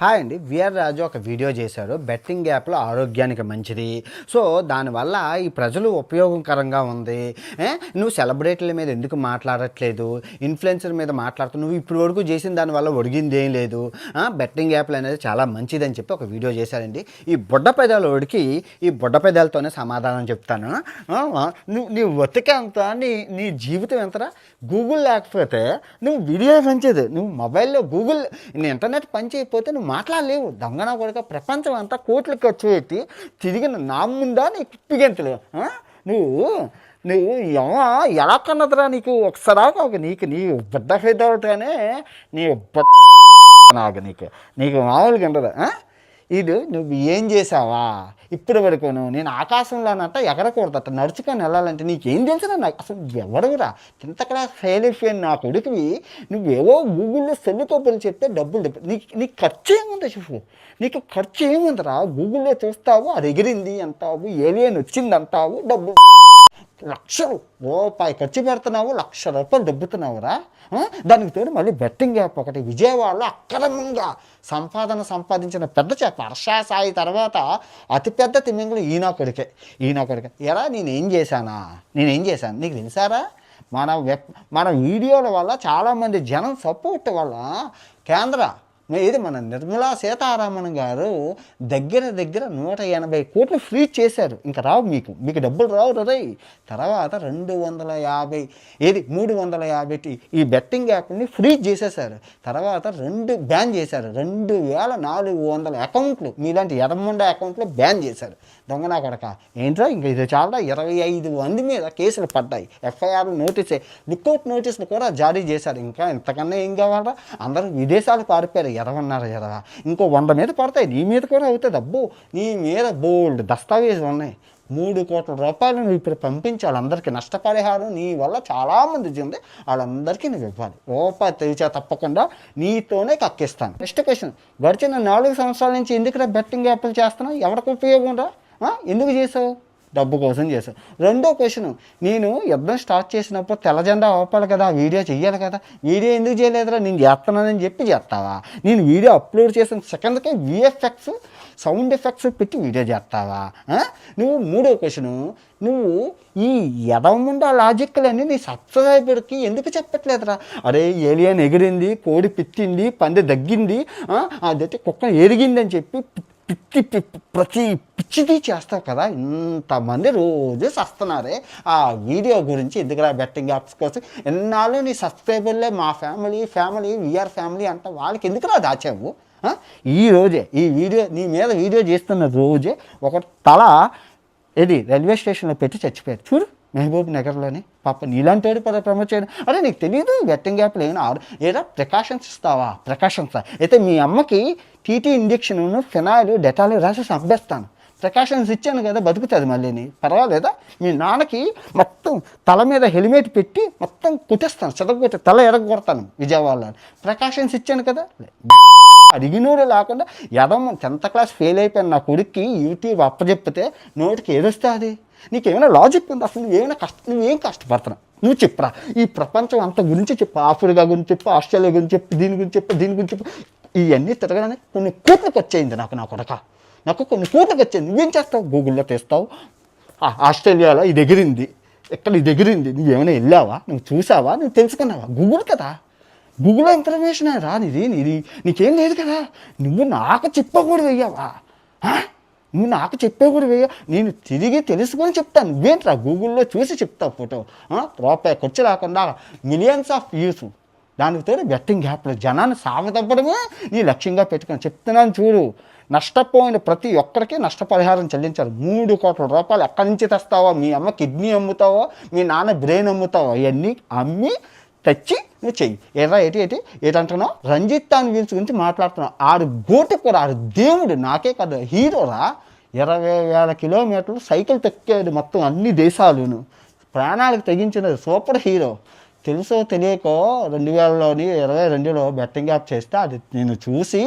Hi అండి. VR రాజు ఒక video చేశారు. బెట్టింగ్ యాప్‌లో ఆరోగ్యానికి మంచిది. సో, దానివల్ల ఈ ప్రజలు ఉపయోగకరంగా ఉంది. నువ్వు సెలబ్రిటీల మీద ఎందుకు మాట్లాడట్లేదు? ఇన్‌ఫ్లుయెన్సర్ మీద మాట్లాడుతున్నావు. నువ్వు ఇప్పటి వరకు చేసిన దానివల్ల ఒరిగిందేం లేదు. బెట్టింగ్ యాప్‌లు అనేది చాలా మంచిదని చెప్పి ఒక వీడియో చేశారండి. ఈ బుడ్డ పెదాలోడికి ఈ బుడ్డ పెదాలతోనే సమాధానం చెప్తాను. నీ బతుకంత నీ జీవితం ఎంతరా? గూగుల్ లేకపోతే నువ్వు వీడియో మంచిది. నువ్వు మొబైల్‌లో గూగుల్ ఇంటర్నెట్ పని చేయకపోతే నువ్వు మాట్లాడలేవు. దొంగన కొడుక ప్రపంచం అంతా కోట్లు ఖర్చు పెట్టి తిరిగిన నా ముందా నీకు పిగెంతలేవు. నువ్వు నువ్వు ఎలా కన్నదిరా నీకు ఒకసారి నీకు నీ బిడ్డ పెద్దవుతానే నీ నాకు నీకు మామూలుగా ఉండదు. ఇది నువ్వు ఏం చేసావా ఇప్పటి వరకు? నేను ఆకాశంలోనంట ఎగరకూడదట, నడుచుకొని వెళ్ళాలంటే నీకేం తెలుసు? నాకు అసలు ఎవరురా ఇంతకడా ఫెయిల్ అయిపోయాను నా కొడుకువి. నువ్వేవో గూగుల్లో సెల్లుకోపలు చెప్తే డబ్బులు నీకు ఖర్చు ఏముందో చెప్పు. నీకు ఖర్చు ఏముందిరా? గూగుల్లో చూస్తావు, అది ఎగిరింది అంటావు, ఏలియన్ వచ్చింది అంటావు, డబ్బులు లక్షలు రూపాయి ఖర్చు పెడుతున్నావు, ₹1,00,000 దొబ్బుతున్నావురా. దానికి తోడు మళ్ళీ బెట్టింగ్ యాప్ ఒకటి. విజయవాడలో అక్రమంగా సంపాదించిన పెద్ద చేప హర్షా సాయి తర్వాత అతిపెద్ద తిమ్మింగులు ఈయన కొడుకే. ఎరా నేనేం చేశాను నీకు తెలుసారా? మన వీడియోల వల్ల చాలామంది జనం సపోర్ట్ వల్ల ఇది మన నిర్మలా సీతారామన్ గారు దగ్గర 180 కోట్లు ఫ్రీ చేశారు. ఇంకా రావు మీకు డబ్బులు రావు రై. తర్వాత 350 ఈ బెట్టింగ్ యాప్ని ఫ్రీ చేసేసారు. తర్వాత 2 బ్యాన్ చేశారు. 2400 అకౌంట్లు మీలాంటి ఎర్రముండ అకౌంట్లు బ్యాన్ చేశారు. దొంగనా కొడక ఏంట్రా? ఇంకా ఇది చాలా 25 మంది మీద కేసులు పడ్డాయి. ఎఫ్ఐఆర్ లుక్అవుట్ నోటీసులు కూడా జారీ చేశారు. ఇంకా ఇంతకన్నా ఏం కావాలరా? అందరూ విదేశాలు పారిపోయారు. ఎదవన్నారు. ఇంకో 100 మీద పడతాయి. నీ మీద కూడా అవుతుంది. అబ్బో నీ మీద బోల్డ్ దస్తావేజులు ఉన్నాయి. ₹3 కోట్ల నువ్వు ఇప్పుడు పంపించాలి అందరికీ. నష్టపరిహారం నీ వల్ల చాలామంది ఉంది, వాళ్ళందరికీ నువ్వు ఇవ్వాలి. రూపాయి తెరిచా తప్పకుండా నీతోనే కక్కిస్తాను. నెక్స్ట్ క్వశ్చన్, గడిచిన 4 సంవత్సరాల నుంచి ఎందుకు బెట్టింగ్ యాప్లు చేస్తున్నావు? ఎవరికి ఉపయోగం రా? ఎందుకు చేసావు? డబ్బు కోసం చేశాను. రెండో క్వశ్చన్, నేను యుద్ధం స్టార్ట్ చేసినప్పుడు తెల్ల జెండా ఆపాలి కదా, వీడియో చెయ్యాలి కదా, వీడియో ఎందుకు చేయలేదురా? నేను చేస్తున్నానని చెప్పి చేస్తావా? నేను వీడియో అప్లోడ్ చేసిన సెకండ్కే VFX సౌండ్ ఎఫెక్ట్స్ పెట్టి వీడియో చేస్తావా? నువ్వు మూడో క్వశ్చను, నువ్వు ఈ ఎదవముండా లాజిక్లన్నీ నీ సబ్స్క్రైబర్కి ఎందుకు చెప్పట్లేదురా? అరే ఏలియన్ ఎగిరింది, కోడి పిచ్చింది, పంది దగ్గింది, అదైతే కుక్క ఎరిగిందని చెప్పి ప్రతి పిచ్చిది చేస్తావు కదా. ఇంతమంది రోజు వస్తున్నారే ఆ వీడియో గురించి ఎందుకురా? బెట్టింగ్ యాప్స్ కోసం ఎన్నాళ్ళు నీ సబ్స్క్రైబర్లే మా ఫ్యామిలీ విఆర్ ఫ్యామిలీ అంట, వాళ్ళకి ఎందుకురా దాచావు? ఈ రోజే నీ మీద వీడియో చేస్తున్న రోజే ఒక తల రైల్వే స్టేషన్లో పెట్టి చచ్చిపోయారు చూడు, మహబూబ్ నగర్లోని. పాప నీలాంటి వాడు ప్రమోట్ చేయడం. అరే నీకు తెలియదు బెట్టింగ్ యాప్లు ఏదో ప్రికాషన్స్ ఇస్తావా? ప్రికాషన్స్ అయితే మీ అమ్మకి టీటీ ఇంజెక్షన్, ఫినాయిల్, డెటాల్ రాసి చంపేస్తాను. ప్రికాషన్స్ ఇచ్చాను కదా, బతుకుతుంది మళ్ళీని, పర్వాలేదా? మీ నాన్నకి మొత్తం తల మీద హెల్మెట్ పెట్టి మొత్తం కొట్టేస్తాను, చదవగొట్టి తల ఎరగొడతాను విజయవాడలో. ప్రికాషన్స్ ఇచ్చాను కదా. అడిగినోడు లేకుండా 10th క్లాస్ ఫెయిల్ అయిపోయాను నా కొడుక్కి యూట్యూబ్ అప్పచెప్పితే నోటికి ఏదొస్తే అది. నీకేమైనా లాజిక్ ఉంది అసలు? నువ్వేం కష్టపడుతున్నావు? నువ్వు చెప్పరా? ఈ ప్రపంచం అంత గురించి చెప్పు. ఆఫ్రికా గురించి చెప్పు, ఆస్ట్రేలియా గురించి చెప్పు, దీని గురించి చెప్పు. ఇవన్నీ తిరగడానికి కొన్ని కోట్లకు వచ్చేయింది నా కొడక. నాకు కొన్ని కోట్లకు వచ్చింది. నువ్వేం చేస్తావు? గూగుల్లో తీస్తావు, ఆస్ట్రేలియాలో ఇది ఎగిరింది, ఎక్కడ ఇది ఎగిరింది, నువ్వేమైనా వెళ్ళావా? నువ్వు చూసావా? నువ్వు తెలుసుకున్నావా? గూగుల్ కదా, గూగుల్లో ఇన్ఫర్మేషన్ రా నీది నీకేం లేదు కదా. నువ్వు నాకు చెప్పకూడదు వెయ్యావా? నువ్వు నాకు చెప్పకూడదు వెయ్యా. నేను తిరిగి తెలుసుకొని చెప్తాను. నువ్వేంట్రా గూగుల్లో చూసి చెప్తావు ఫోటో? రూపాయి ఖర్చు రాకుండా మిలియన్స్ ఆఫ్ వ్యూస్. దానికి తోడు బెట్టింగ్ యాప్లో జనాన్ని సాగదప్పడమే నీ లక్ష్యంగా పెట్టుకొని చెప్తున్నాను చూడు. నష్టపోయిన ప్రతి ఒక్కరికి నష్టపరిహారం చెల్లించాలి. ₹3 కోట్ల ఎక్కడి నుంచి తెస్తావో? మీ అమ్మ కిడ్నీ అమ్ముతావో, మీ నాన్న బ్రెయిన్ అమ్ముతావో, అవన్నీ అమ్మి తెచ్చి నువ్వు చెయ్యి. ఏటంటున్నావు? రంజిత్ అని వీల్స్ గురించి మాట్లాడుతున్నావు. ఆడు గోటి కూడా, ఆడు దేవుడు, నాకే కదా హీరోరా. 20,000 కిలోమీటర్లు సైకిల్ తొక్కాడు మొత్తం అన్ని దేశాలును, ప్రాణాలకు తెగించిన సూపర్ హీరో. తెలుసో తెలియకో 2022లో బెట్టింగ్ యాప్ చేస్తే అది నేను చూసి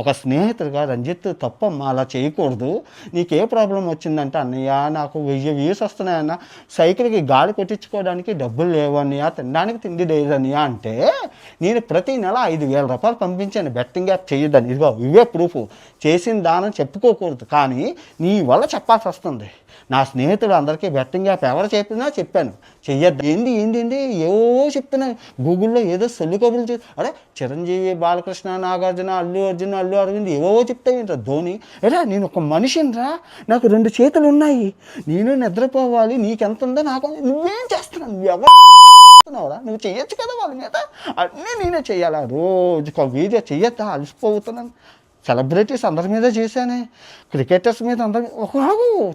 ఒక స్నేహితుడిగా, రంజిత్ తప్పమ్మా అలా చేయకూడదు, నీకే ప్రాబ్లం వచ్చిందంటే, అన్నయ్య నాకు 1000 వ్యూస్ వస్తున్నాయన్న, సైకిల్కి గాలి కొట్టించుకోవడానికి డబ్బులు లేవు అన్నయ్య, తినడానికి తిండి లేదు అన్నయ్య అంటే, నేను ప్రతి నెల 5,000 రూపాయలు పంపించాను బెట్టింగ్ యాప్ చేయొద్దని. ఇదిగో ఇవే ప్రూఫ్. చేసిన దానం చెప్పుకోకూడదు, కానీ నీ వల్ల చెప్పాల్సి వస్తుంది. నా స్నేహితులు అందరికీ బెట్టింగ్ యాప్ ఎవరు చెప్పినా చెప్పాను, చెయ్యొద్దు. ఏంది ఏవో చెప్తున్నాను గూగుల్లో, ఏదో సొల్లు కబుర్లు అరే చిరంజీవి, బాలకృష్ణ, నాగార్జున, అల్లు అరవింద్ ఏవో చెప్తావేంట్రా, ధోని. ఎరా నేను ఒక మనిషినిరా, నాకు 2 చేతులు ఉన్నాయి, నేను నిద్రపోవాలి, నీకెంత ఉందో నాకు, నువ్వేం చేస్తున్నావు, నువ్వెవరా, నువ్వు చెయ్యొచ్చు కదా వాళ్ళ మీద, అన్నీ నేనే చెయ్యాలా, రోజుకు ఒక వీడియో చెయ్యొద్దా, అలసిపోతున్నాను. సెలబ్రిటీస్ అందరి మీద చేశానే, క్రికెటర్స్ మీద అందరి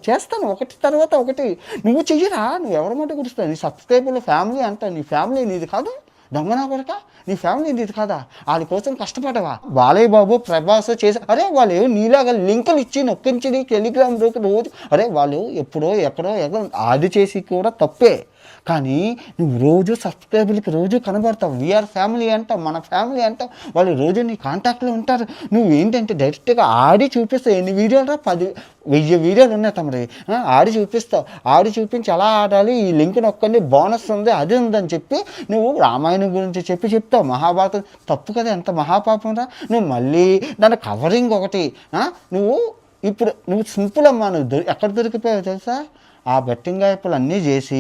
చేస్తాను, ఒకటి తర్వాత ఒకటి. నువ్వు చెయ్యరా, నువ్వు ఎవరి మాట గురుస్తావు, నీ సబ్స్క్రైబర్లు ఫ్యామిలీ అంట, నీ ఫ్యామిలీ నీది కాదు, దొంగనా కొడక, నీ ఫ్యామిలీ నీది కాదా, వాళ్ళ కోసం కష్టపడవా. బాలయ్య బాబు, ప్రభాస్ చేసా, అరే వాళ్ళు నీలాగా లింకులు ఇచ్చి నొక్కించి టెలిగ్రామ్ రోజు, అరే వాళ్ళు ఎప్పుడో ఎక్కడో అది చేసి కూడా తప్పే, కానీ నువ్వు రోజు సబ్స్క్రైబర్లకి రోజు కనబడతావు, వీఆర్ ఫ్యామిలీ అంటావు, మన ఫ్యామిలీ అంటావు, వాళ్ళు రోజు నీ కాంటాక్ట్లో ఉంటారు. నువ్వు ఏంటంటే డైరెక్ట్గా ఆడి చూపిస్తావు. ఎన్ని వీడియోలు రా, 10,000 వీడియోలు ఉన్నాయి తమరి, ఆడి చూపిస్తావు. ఆడి చూపించి ఎలా ఆడాలి, ఈ లింక్ నొక్కండి, బోనస్ ఉంది, అది ఉందని చెప్పి నువ్వు రామాయణం గురించి చెప్తావు, మహాభారతం. తప్పు కదా, ఎంత మహాపాపం రా. నువ్వు మళ్ళీ దాని కవరింగ్ ఒకటి, నువ్వు సింపుల్ అమ్మా, నువ్వు ఎక్కడ దొరికిపోయావు తెలుసా, ఆ బెట్టింగ్ యాప్లు అన్నీ చేసి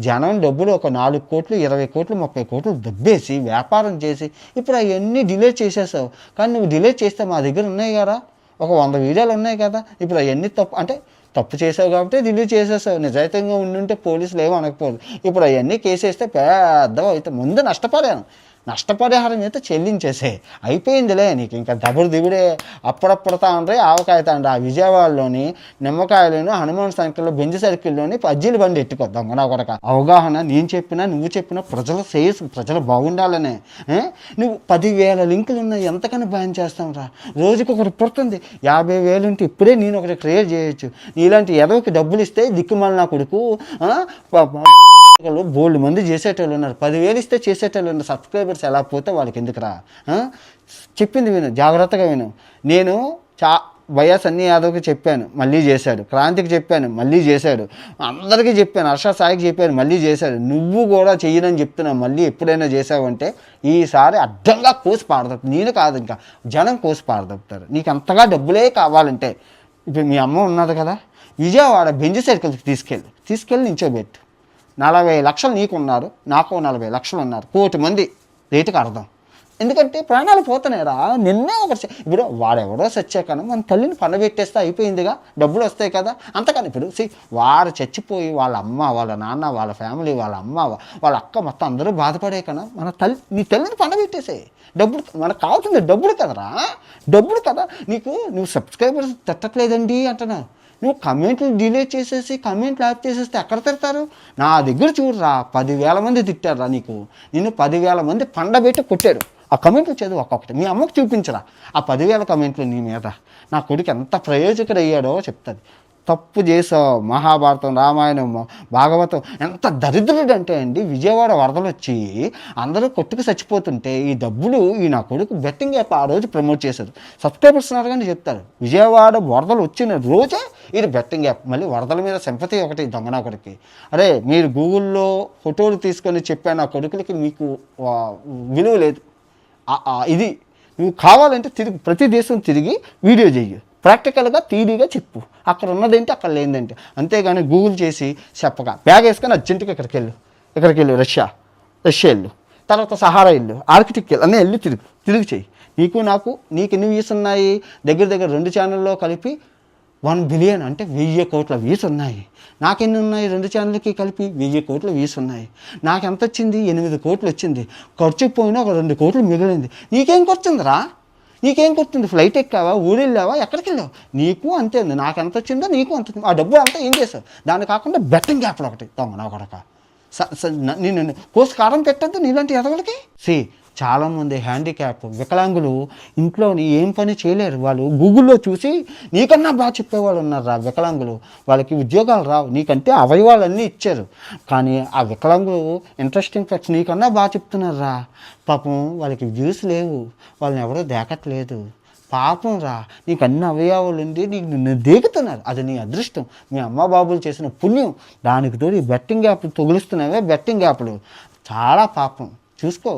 జనం డబ్బులు ఒక 4 కోట్లు, 20 కోట్లు, 30 కోట్లు దబ్బేసి వ్యాపారం చేసి ఇప్పుడు అవన్నీ డిలీట్ చేసేసావు. కానీ నువ్వు డిలీట్ చేస్తే మా దగ్గర ఉన్నాయి కదా, ఒక 100 వీడియోలు ఉన్నాయి కదా, ఇప్పుడు అవన్నీ తప్పు చేసావు కాబట్టి డిలీట్ చేసేసావు. నిజాయితీగా ఉండుంటే పోలీసులు ఏమో అనకపోదు. ఇప్పుడు అవన్నీ కేసేస్తే పెద్దగా అయితే ముందు నష్టపరిహారం అయితే చెల్లించేసే, అయిపోయిందిలే, నీకు ఇంకా దిగుడే. అప్పుడప్పుడుతా ఉండే ఆవకాయ తండ్రి ఆ విజయవాడలోని నిమ్మకాయలను హనుమాన్ సర్కిల్లో, బెంజ్ సర్కిల్లోని పజ్జీలు బండి ఎట్టుకొద్దాం కూడా కొడక. అవగాహన నేను చెప్పినా నువ్వు చెప్పినా ప్రజలు బాగుండాలనే. నువ్వు 10,000 లింకులు ఉన్నాయి, ఎంతకన్నా భయం చేస్తాం రా. రోజుకి ఒకటి పుడుతుంది, 50,000 ఉంటే ఇప్పుడే నేను ఒకటి క్రియేట్ చేయొచ్చు. నీలాంటి ఎదవకి డబ్బులు ఇస్తే దిక్కుమాలి నా కొడుకు బోల్డ్ మంది చేసేటోళ్ళు ఉన్నారు, 10,000 ఇస్తే చేసేటోళ్ళు ఉన్నారు. సబ్స్క్రైబర్స్ ఎలా పోతే వాళ్ళకి ఎందుకురా. చెప్పింది విను, జాగ్రత్తగా విను. నేను వైఎస్ అన్ని యాదవ్కి చెప్పాను, మళ్ళీ చేశాడు. క్రాంతికి చెప్పాను, మళ్ళీ చేశాడు. అందరికీ చెప్పాను, హర్ష సాయికి చెప్పాను, మళ్ళీ చేశాడు. నువ్వు కూడా చెయ్యనని చెప్తున్నావు, మళ్ళీ ఎప్పుడైనా చేసావంటే ఈసారి అడ్డంగా కోసి పారదొప్పు. నేను కాదు, ఇంకా జనం కోసి పారదొప్పుతారు. నీకు అంతగా డబ్బులే కావాలంటే, ఇప్పుడు మీ అమ్మ ఉన్నది కదా, విజయవాడ బెంజ్ సర్కిల్కి తీసుకెళ్ళి నించోబెట్టు. 40 లక్షలు నీకున్నారు, నాకు 40 లక్షలు ఉన్నారు, 1 కోటి మంది రేటుకి అర్థం. ఎందుకంటే ప్రాణాలు పోతున్నాయిరా. నిన్నే ఒకటి ఇప్పుడు వాడెవడో చచ్చాకను మన తల్లిని పండబెట్టేస్తే అయిపోయిందిగా, డబ్బులు వస్తాయి కదా. అంతకని ఇప్పుడు వాడు చచ్చిపోయి వాళ్ళ అమ్మ, వాళ్ళ నాన్న, వాళ్ళ ఫ్యామిలీ, వాళ్ళ అమ్మ, వాళ్ళ అక్క మొత్తం అందరూ బాధపడే కన్నా నీ తల్లిని పండబెట్టేసే. డబ్బులు మనకు కావాల్సింది డబ్బులు కదరా, డబ్బులు కదా. నువ్వు సబ్స్క్రైబర్స్ తిట్టట్లేదండి అంటున్నావు, నువ్వు కమెంట్లు డిలీట్ చేసేసి కమెంట్లు యాప్ చేసేస్తే ఎక్కడ తిడతారు. నా దగ్గర చూడరా, 10,000 మంది తిట్టారా నిన్ను 10,000 మంది పండబెట్టి కొట్టారు. ఆ కమెంట్లు చదువు ఒక్కొక్కటి, మీ అమ్మకు చూపించరా ఆ 10,000 కమెంట్లు నీ మీద. నా కొడుకు ఎంత ప్రయోజకుడు అయ్యాడో చెప్తుంది. తప్పు చేసావు, మహాభారతం, రామాయణం, భాగవతం ఎంత దరిద్రుడు అంటే అండి, విజయవాడ వరదలు వచ్చి అందరూ కొట్టుకు చచ్చిపోతుంటే ఈ డబ్బులు నా కొడుకు బెట్టింగ్ యాప్ ఆ రోజు ప్రమోట్ చేశారు. సబ్స్క్రైబర్స్ ఉన్నారు కానీ చెప్తారు, విజయవాడ వరదలు వచ్చిన రోజే ఇది బెట్టింగ్ యాప్. మళ్ళీ వరదల మీద సింపతి ఒకటి దొంగనా కొడుకు. అరే మీరు గూగుల్లో ఫోటోలు తీసుకొని చెప్పాను నా కొడుకులకి, మీకు విలువ లేదు. ఇది నువ్వు కావాలంటే ప్రతి దేశం తిరిగి వీడియో చెయ్యి, ప్రాక్టికల్గా థియరీగా చెప్పు, అక్కడ ఉన్నదేంటి అక్కడ లేదంటే. అంతేగాని గూగుల్ చేసి చెప్పగా బ్యాగ్ వేసుకొని అర్జెంటుగా ఇక్కడికి వెళ్ళు, రష్యా వెళ్ళు, తర్వాత సహారా వెళ్ళు, ఆర్కిటిక్ వెళ్ళు, అన్నీ వెళ్ళి తిరిగి చెయ్యి. నీకు ఎన్ని వ్యూస్ ఉన్నాయి, దగ్గర 2 ఛానల్లో కలిపి 1 బిలియన్ అంటే 1000 కోట్ల వ్యూస్ ఉన్నాయి. నాకెన్ని ఉన్నాయి, 2 ఛానల్కి కలిపి 1000 కోట్ల వ్యూస్ ఉన్నాయి. నాకు ఎంత వచ్చింది, 8 కోట్లు వచ్చింది. ఖర్చు పోయినా ఒక 2 కోట్లు మిగిలింది. నీకేం ఖర్చుందిరా, నీకేం గుర్తుంది? ఫ్లైట్ ఎక్కావా, ఊరెళ్ళావా, ఎక్కడికి వెళ్ళావు? నీకు అంతే ఉంది. నాకు ఎంత వచ్చిందో నీకు అంత. ఆ డబ్బు అంతా ఏం చేసావు? దాన్ని కాకుండా బెట్టింగ్ యాప్లు ఒకటి దొంగ నా కొడక. నేను కోసి కారం పెట్టద్దు నీలాంటి ఎదవలకి. చాలామంది హ్యాండిక్యాప్ వికలాంగులు ఇంట్లోని ఏం పని చేయలేరు. వాళ్ళు గూగుల్లో చూసి నీకన్నా బాగా చెప్పేవాళ్ళు ఉన్నారా వికలాంగులు. వాళ్ళకి ఉద్యోగాలు రావు, నీకంటే అవయవాలన్నీ ఇచ్చారు, కానీ ఆ వికలాంగులు ఇంట్రెస్టింగ్ ఫ్యాక్ట్స్ నీకన్నా బాగా చెప్తున్నారా. పాపం వాళ్ళకి వ్యూస్ లేవు, వాళ్ళని ఎవరో దేకట్లేదు. పాపం రా, నీకు అన్ని అవయవాలు ఉంది, నీకు నిన్ను దేకుతున్నారు, అది నీ అదృష్టం, మీ అమ్మ బాబులు చేసిన పుణ్యం. దానికి తోడు ఈ బెట్టింగ్ యాప్లు తొగులుస్తున్నావే, బెట్టింగ్ యాప్లు చాలా పాపం. చూసుకో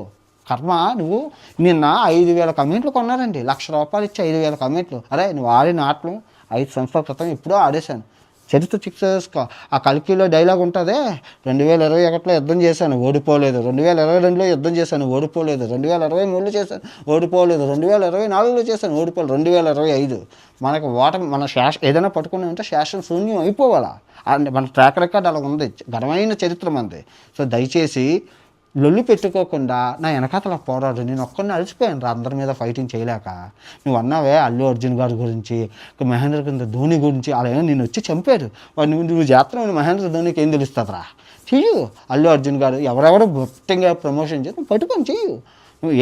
కర్మ. నువ్వు నిన్న 5,000 కమెంట్లు కొన్నారండి, ₹1,00,000 ఇచ్చి 5,000 కమెంట్లు. అరే నువ్వు ఆడిన ఆటలు 5 సంవత్సరాల క్రితం ఎప్పుడో ఆడేశాను. చరిత్ర చెక్ చేసుకో. ఆ కల్కిలో డైలాగ్ ఉంటుందే, 2021లో యుద్ధం చేశాను ఓడిపోలేదు, 2022లో యుద్ధం చేశాను ఓడిపోలేదు, 2023లో చేశాను ఓడిపోలేదు, 2024లో చేశాను ఓడిపోలేదు, 2025 మనకు మన ఏదైనా పట్టుకున్నామంటే శాసన శూన్యం అయిపోవాలా. మన ట్రాక్ రికార్డ్ అలా ఉంది, ఘనమైన చరిత్ర మనది. సో దయచేసి లొల్లి పెట్టుకోకుండా నా వెనకాతల పోరాడు. నేను ఒక్కడిని అలసిపోయాను రా అందరి మీద ఫైటింగ్ చేయలేక. నువ్వు అన్నావే అల్లు అర్జున్ గారి గురించి, మహేంద్ర కింద ధోని గురించి, అలా నేను వచ్చి చంపాడు. నువ్వు చేస్తున్నావు, మహేంద్ర ధోనికి ఏం తెలుస్తుందిరా. చెయ్యు. అల్లు అర్జున్ గారు ఎవరెవరు బొట్టంగా ప్రమోషన్ చేసి నువ్వు పట్టుకొని చెయ్యు. నువ్వు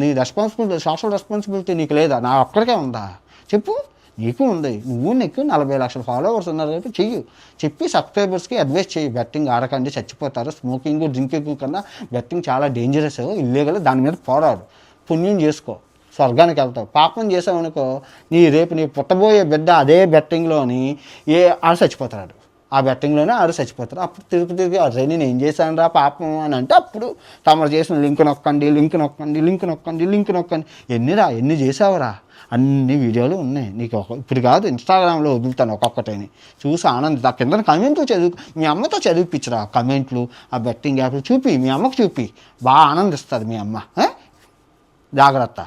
నీ రెస్పాన్సిబిలిటీ, సోషల్ రెస్పాన్సిబిలిటీ నీకు లేదా? నా ఒక్కడికే ఉందా చెప్పు? నీకు ఉంది. నీకు 40 లక్షల ఫాలోవర్స్ ఉన్నారు కాబట్టి చెయ్యి. చెప్పి సబ్స్క్రైబర్స్కి అడ్వైస్ చేయి, బెట్టింగ్ ఆడకండి చచ్చిపోతారు, స్మోకింగ్ డ్రింకింగ్ కన్నా బెట్టింగ్ చాలా డేంజరస్, ఇల్లీగల్, దాని మీద పోరాడు, పుణ్యం చేసుకో, స్వర్గానికి వెళ్తావు. పాపం చేసావనుకో రేపు నీ పుట్టబోయే బిడ్డ అదే బెట్టింగ్లోని ఆడు చచ్చిపోతాడు, ఆ బెట్టింగ్లోనే ఆడు చచ్చిపోతారు. అప్పుడు తిరిగి అరే నేను ఏం చేశాను రా పాపం అని అంటే అప్పుడు తమరు చేసిన లింక్ నొక్కండి, లింక్ నొక్కండి, లింక్ నొక్కండి, లింక్ నొక్కండి. ఎన్ని చేసావురా? అన్ని వీడియోలు ఉన్నాయి నీకు. ఇప్పుడు కాదు, ఇన్స్టాగ్రామ్లో వదులుతాను ఒక్కొక్కటిని చూసి ఆనంద. కింద కమెంట్లు మీ అమ్మతో చదివిపించరా కమెంట్లు, ఆ బెట్టింగ్ యాప్లు చూపి, మీ అమ్మకు చూపి, బాగా ఆనందిస్తుంది మీ అమ్మ. జాగ్రత్త.